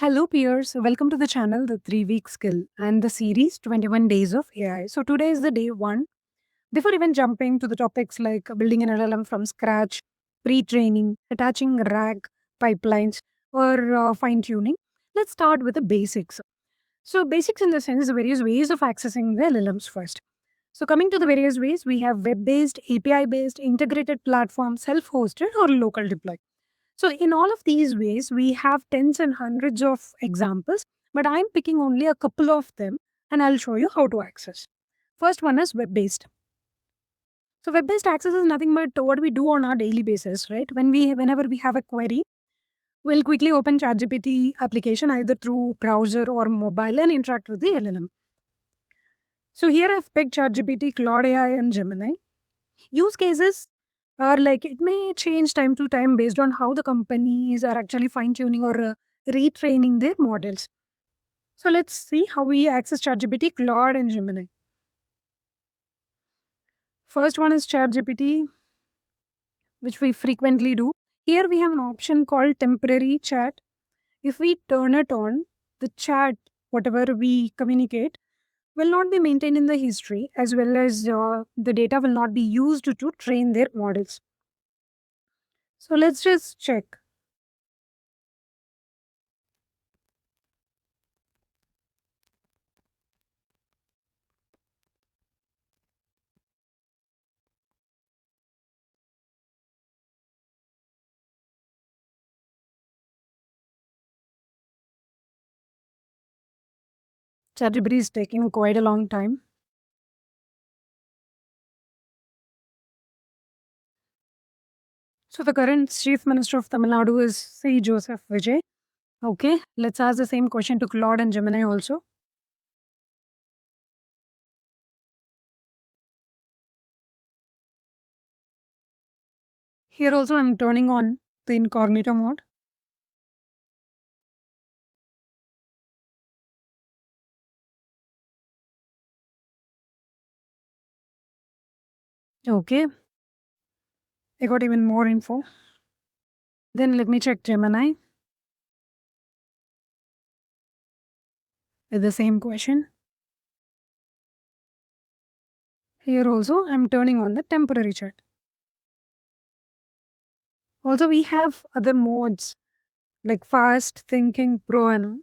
Hello, peers. Welcome to the channel, The 3 Week Skill, and the series 21 Days of AI. So, today is the day one. Before even jumping to the topics like building an LLM from scratch, pre training, attaching RAG pipelines, or fine tuning, let's start with the basics. So, basics in the sense, the various ways of accessing the LLMs first. So, coming to the various ways, we have web based, API based, integrated platform, self hosted, or local deploy. So, in all of these ways, we have tens and hundreds of examples, but I'm picking only a couple of them and I'll show you how to access. First one is web based. So, web based access is nothing but what we do on our daily basis, right? Whenever we have a query, we'll quickly open ChatGPT application either through browser or mobile and interact with the LLM. So, here I've picked ChatGPT, Claude AI, and Gemini. Use cases are like it may change time to time based on how the companies are actually fine tuning or retraining their models. So let's see how we access ChatGPT, Claude, and Gemini. First one is ChatGPT, which we frequently do. Here we have an option called temporary chat. If we turn it on, the chat, whatever we communicate, will not be maintained in the history as well as the data will not be used to train their models. So let's just check. ChatGPT is taking quite a long time. So the current Chief Minister of Tamil Nadu is C. Joseph Vijay. Okay, let's ask the same question to Claude and Gemini also. Here also I'm turning on the incognito mode. Okay, I got even more info. Then let me check Gemini with the same question. Here also I'm turning on the temporary chat. Also we have other modes like fast, thinking, pro and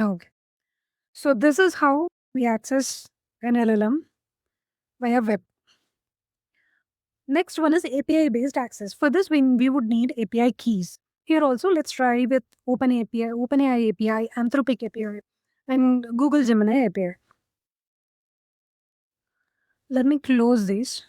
okay. So this is how we access an LLM via web. Next one is API based access. For this, we would need API keys. Here also, let's try with OpenAI API, Anthropic API, and Google Gemini API. Let me close these.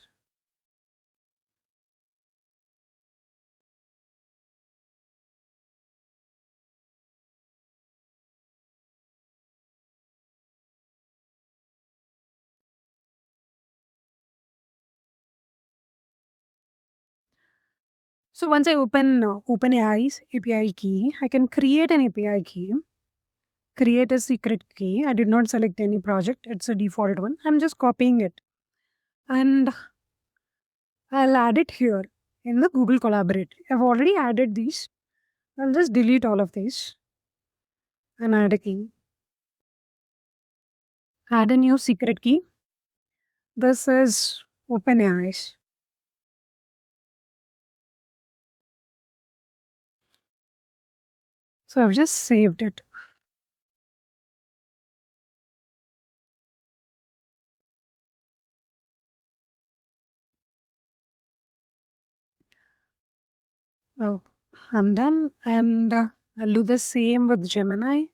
So once I open OpenAI's API key, I can create an API key, create a secret key. I did not select any project. It's a default one. I'm just copying it. And I'll add it here in the Google Collaborate. I've already added these. I'll just delete all of these and add a key. Add a new secret key. This is OpenAI's. So I've just saved it. Oh, I'm done. And I'll do the same with Gemini.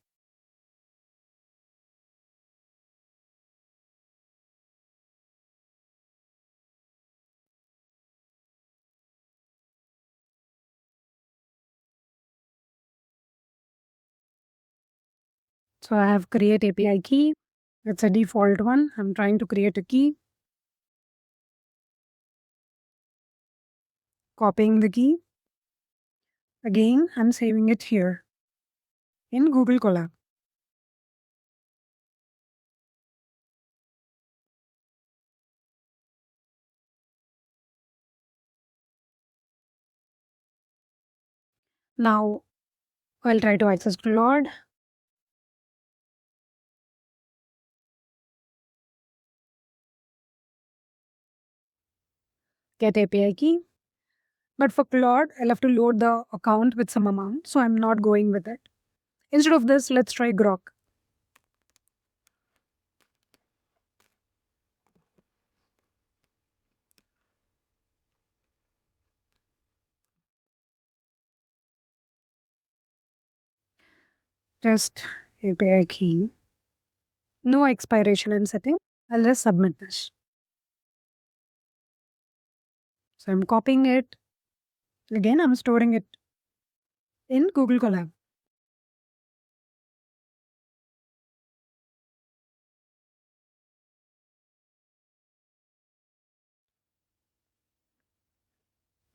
So I have create API key. It's a default one. I'm trying to create a key. Copying the key. Again, I'm saving it here in Google Colab. Now I'll try to access Claude. Get API key. But for Claude, I'll have to load the account with some amount, so I'm not going with it. Instead of this, let's try Grok. Just API key. No expiration I'm setting. I'll just submit this. So I'm copying it. Again, I'm storing it in Google Colab.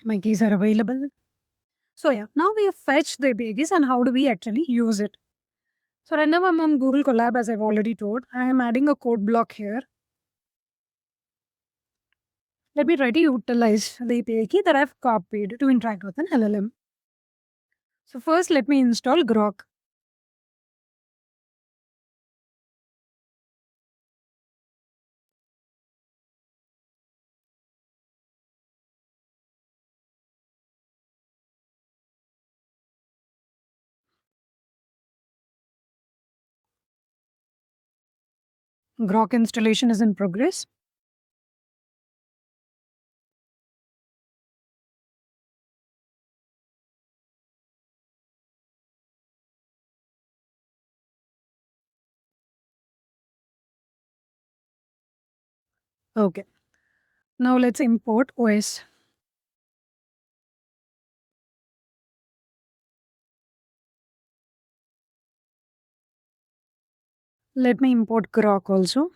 My keys are available. So yeah, now we have fetched the API keys and how do we actually use it? So right now I'm on Google Colab as I've already told. I am adding a code block here. Let me try to utilize the API key that I've copied to interact with an LLM. So first let me install Grok. Grok installation is in progress. Okay. Now let's import OS. Let me import Grok also.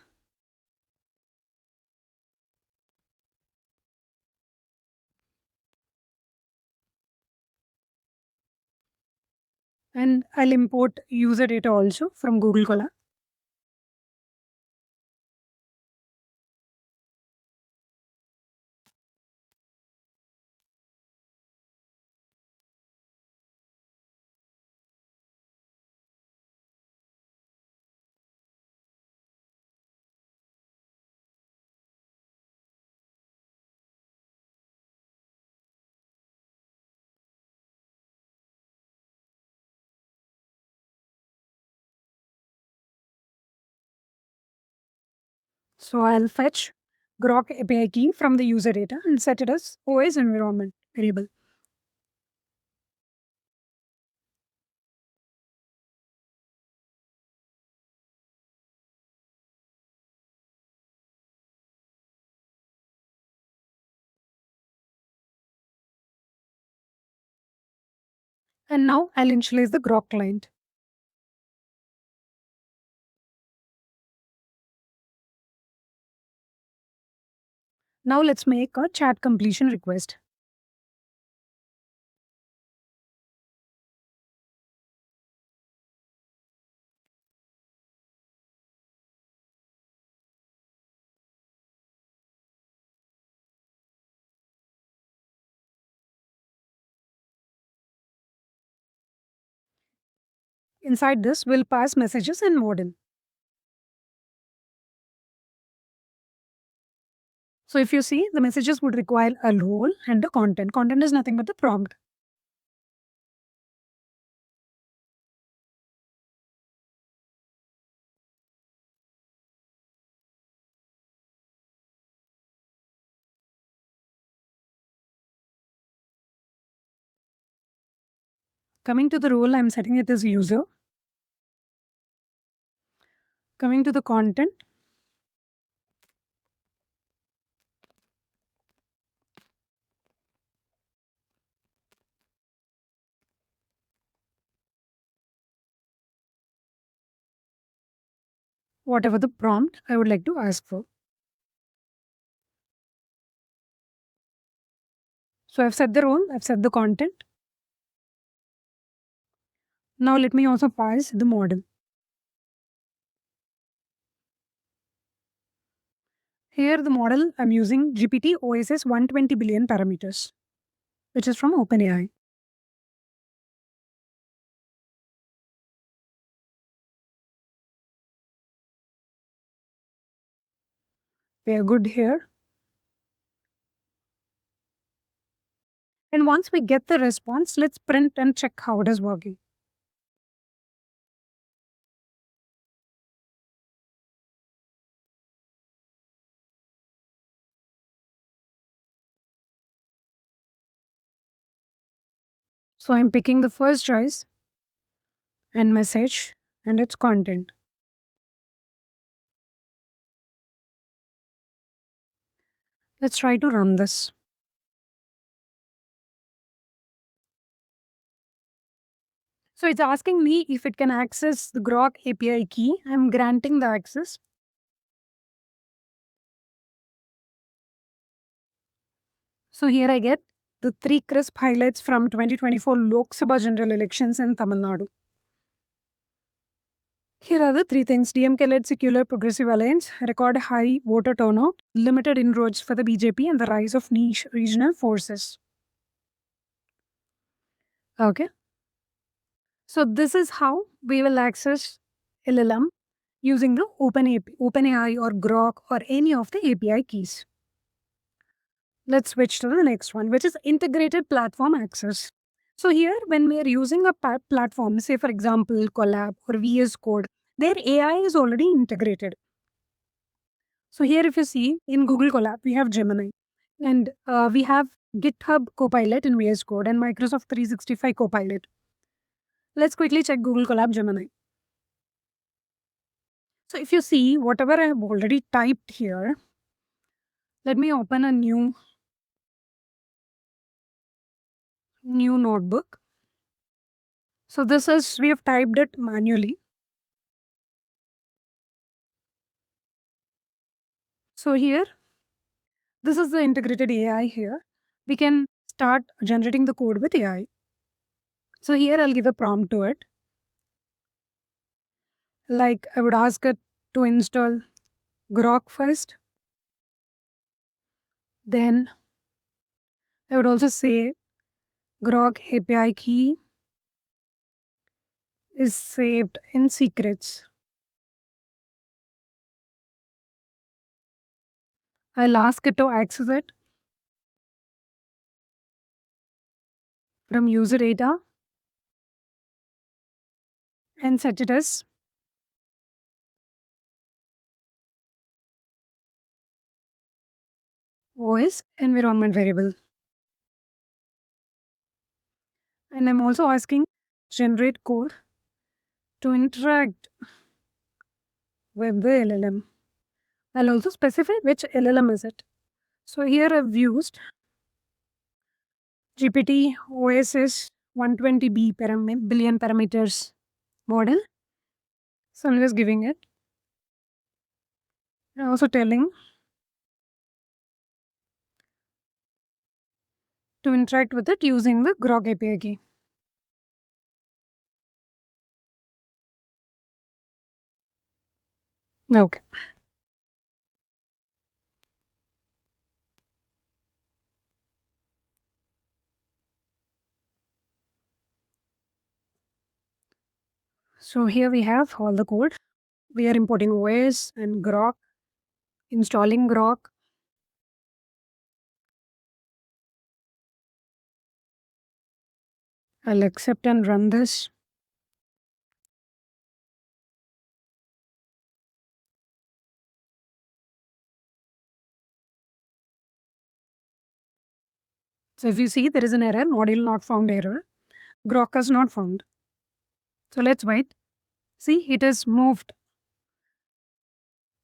And I'll import user data also from Google Colab. So I'll fetch Grok API key from the user data and set it as OS environment variable. And now I'll initialize the Grok client. Now let's make a chat completion request. Inside this, we'll pass messages and model. So if you see, the messages would require a role and the content. Content is nothing but the prompt. Coming to the role, I'm setting it as user. Coming to the content, whatever the prompt I would like to ask for. So I've set the role, I've set the content. Now let me also pass the model. Here the model I'm using GPT OSS 120 billion parameters, which is from OpenAI. We are good here. And once we get the response, let's print and check how it is working. So I'm picking the first choice and message and its content. Let's try to run this. So it's asking me if it can access the Grok API key. I'm granting the access. So here I get the 3 crisp highlights from 2024 Lok Sabha general elections in Tamil Nadu. Here are the 3 things. DMK-led Secular Progressive Alliance, record high voter turnout, limited inroads for the BJP, and the rise of niche regional forces. Okay. So this is how we will access LLM using the OpenAI or Grok or any of the API keys. Let's switch to the next one, which is integrated platform access. So here, when we are using a platform, say for example, Collab or VS Code, their AI is already integrated. So here, if you see in Google Colab, we have Gemini, and we have GitHub Copilot in VS Code and Microsoft 365 Copilot. Let's quickly check Google Colab Gemini. So if you see whatever I have already typed here, let me open a new notebook. So this is, we have typed it manually. So here, this is the integrated AI here. We can start generating the code with AI. So here I'll give a prompt to it. Like I would ask it to install Grok first. Then I would also say Grok API key is saved in secrets. I'll ask it to access it from user data and set it as OS environment variable. And I'm also asking generate code to interact with the LLM. I'll also specify which LLM is it. So here I've used GPT OSS 120B billion parameters model. So I'm just giving it. I'm also telling to interact with it using the Grok API key. Okay. So here we have all the code. We are importing OS and Grok, installing Grok. I'll accept and run this. So if you see there is an error, module not found error, Grok is not found. So let's wait. See, it has moved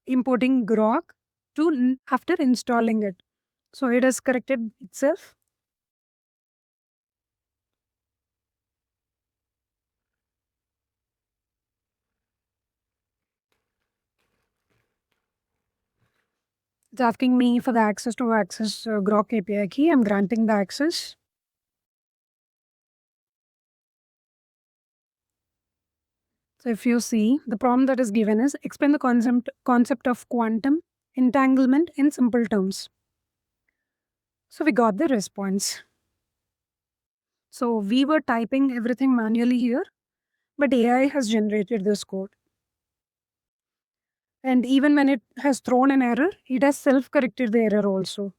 importing Grok to after installing it. So it has corrected itself. It's asking me for the access to access Grok API key. I'm granting the access. So if you see, the prompt that is given is explain the concept of quantum entanglement in simple terms. So we got the response. So we were typing everything manually here, but AI has generated this code. And even when it has thrown an error, it has self-corrected the error also.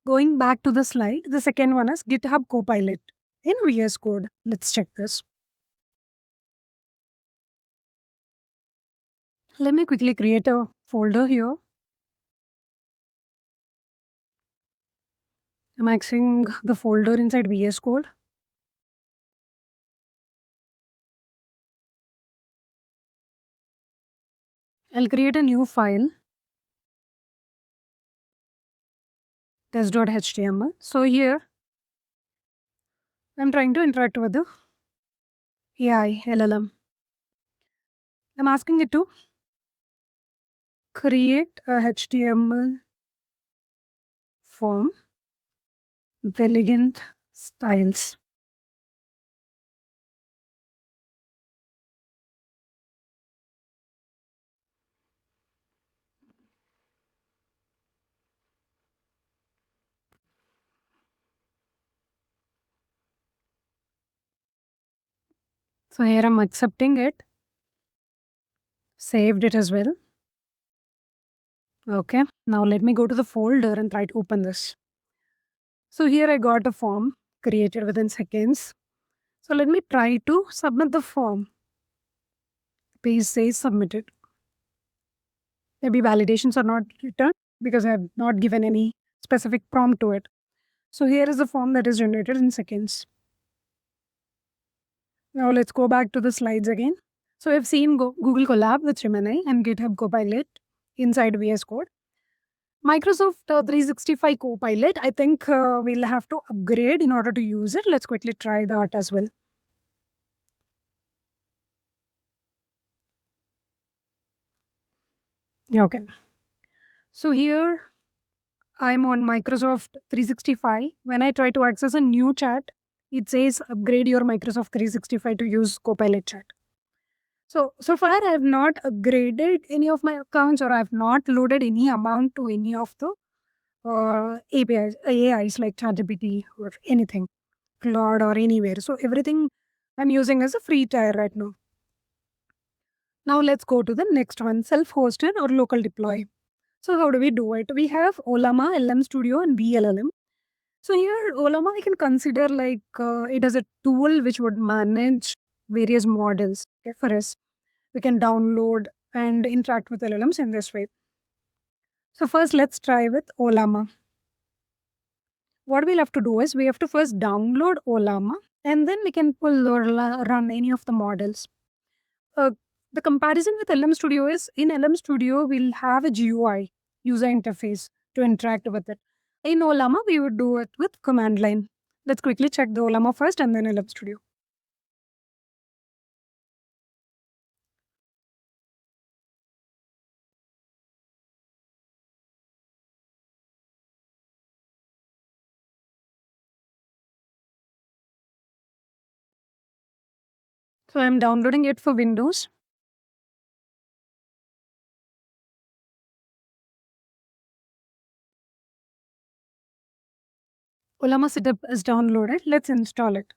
Going back to the slide, the second one is GitHub Copilot in VS Code. Let's check this. Let me quickly create a folder here. I'm accessing the folder inside VS Code. I'll create a new file, test.html. So here, I'm trying to interact with the AI LLM. I'm asking it to create a HTML form with elegant styles. So here I'm accepting it, saved it as well. Okay, now let me go to the folder and try to open this. So here I got a form created within seconds. So let me try to submit the form. Page says submitted. Maybe validations are not returned because I have not given any specific prompt to it. So here is the form that is generated in seconds. Now let's go back to the slides again. So we've seen Google Colab with Gemini and GitHub Copilot inside VS Code. Microsoft 365 Copilot, I think we'll have to upgrade in order to use it. Let's quickly try that as well. Yeah, okay. So here I'm on Microsoft 365. When I try to access a new chat, it says upgrade your Microsoft 365 to use Copilot chat. So far I have not upgraded any of my accounts, or I have not loaded any amount to any of the AIs like ChatGPT or anything, Claude or anywhere. So everything I'm using as a free tier right now. Now let's go to the next one, self-hosted or local deploy. So how do we do it? We have Olama, LM Studio and VLLM. So here Olama I can consider like it as a tool which would manage various models. Okay, for us, we can download and interact with LLMs in this way. So first let's try with Olama. What we'll have to do is we have to first download Olama and then we can pull or run any of the models. Uh, the comparison with LM Studio is in LM Studio, we'll have a GUI, user interface, to interact with it. In Olama, we would do it with command line. Let's quickly check the Olama first and then LM Studio. So I'm downloading it for Windows. Olama setup is downloaded. Let's install it.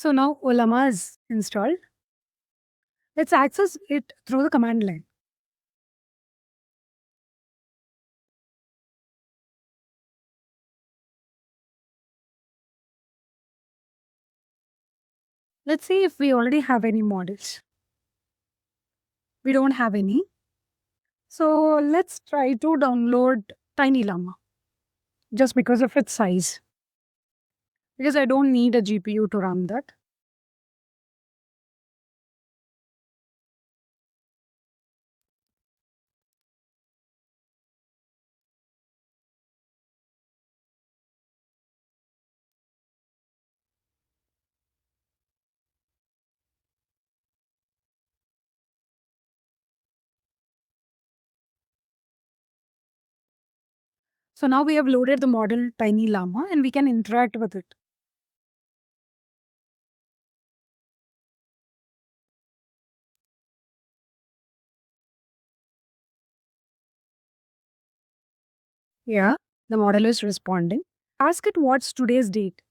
So now Olama is installed. Let's access it through the command line. Let's see if we already have any models. We don't have any. So let's try to download Tiny Llama just because of its size. Because I don't need a GPU to run that. So now we have loaded the model Tiny Llama and we can interact with it. Yeah, the model is responding. Ask it what's today's date.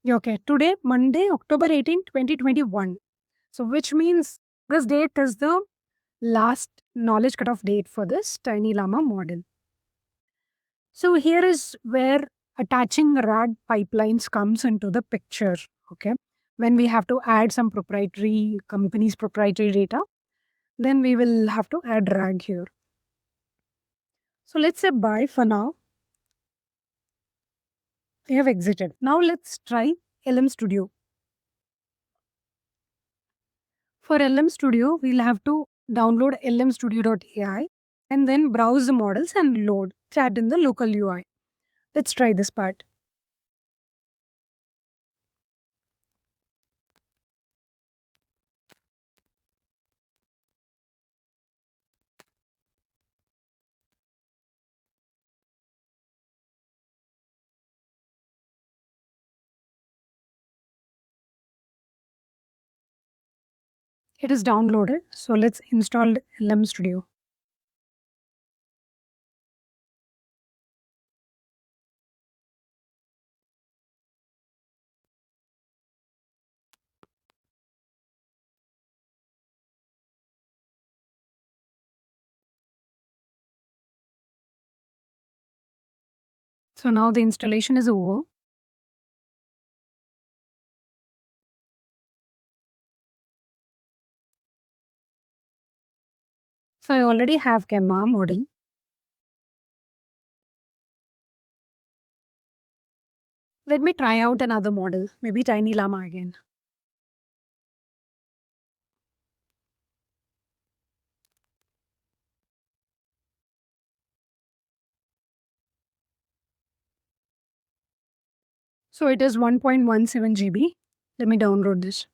Yeah, okay, today, Monday, October 18, 2021. So, which means this date is the last knowledge cutoff date for this Tiny Llama model. So, here is where attaching RAG pipelines comes into the picture. Okay. When we have to add some proprietary company's proprietary data, then we will have to add RAG here. So, let's say bye for now. We have exited. Now, let's try LM Studio. For LM Studio, we'll have to download lmstudio.ai and then browse the models and load chat in the local UI. Let's try this part. It is downloaded, so let's install LM Studio. So now the installation is over. So I already have Gemma model. Let me try out another model, maybe Tiny Llama again. So it is 1.17 GB. Let me download this.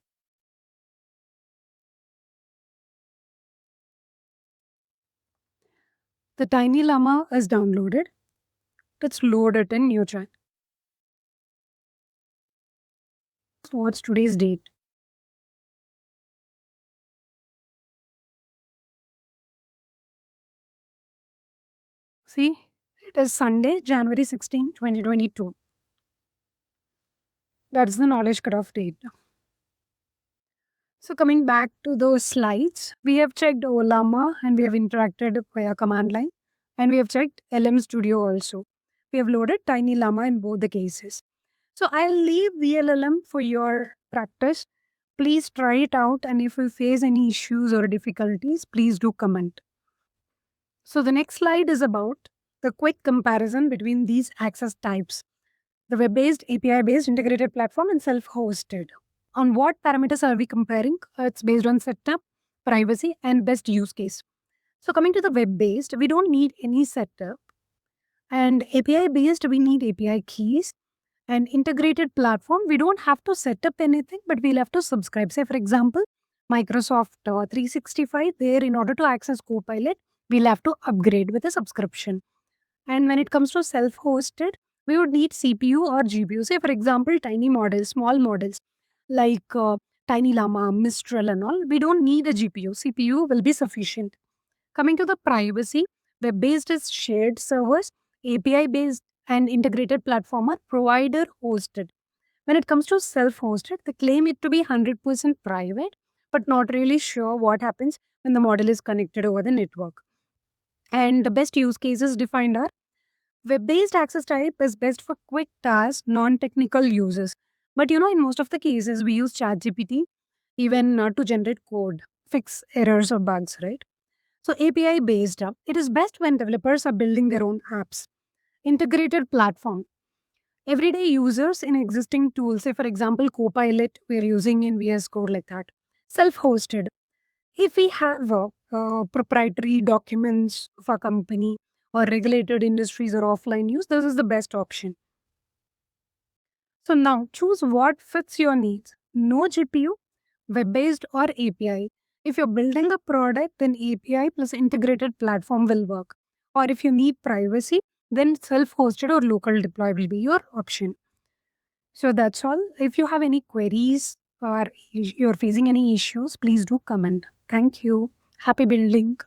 The Tiny Llama is downloaded. Let's load it in new chat. So what's today's date? See, it is Sunday, January 16, 2022. That's the knowledge cutoff date. So coming back to those slides, we have checked Olama and we have interacted via command line and we have checked LM Studio also. We have loaded Tiny Llama in both the cases. So I'll leave VLLM for your practice. Please try it out and if you face any issues or difficulties, please do comment. So the next slide is about the quick comparison between these access types, the web-based, API-based integrated platform and self-hosted. On what parameters are we comparing? It's based on setup, privacy, and best use case. So coming to the web-based, we don't need any setup. And API-based, we need API keys. And integrated platform, we don't have to set up anything, but we'll have to subscribe. Say, for example, Microsoft 365, there in order to access Copilot, we'll have to upgrade with a subscription. And when it comes to self-hosted, we would need CPU or GPU. Say, for example, tiny models, small models like Tiny Llama, Mistral and all, we don't need a GPU. CPU will be sufficient. Coming to the privacy, web-based is shared servers, API-based and integrated platform are provider-hosted. When it comes to self-hosted, they claim it to be 100% private, but not really sure what happens when the model is connected over the network. And the best use cases defined are web-based access type is best for quick tasks, non-technical users. But in most of the cases, we use ChatGPT even to generate code, fix errors or bugs, right? So API based, it is best when developers are building their own apps. Integrated platform. Everyday users in existing tools, say for example, Copilot, we're using in VS Code like that. Self-hosted. If we have proprietary documents of a company or regulated industries or offline use, this is the best option. So now choose what fits your needs. No GPU, web-based or API. If you're building a product, then API plus integrated platform will work. Or if you need privacy, then self-hosted or local deploy will be your option. So that's all. If you have any queries or you're facing any issues, please do comment. Thank you. Happy building.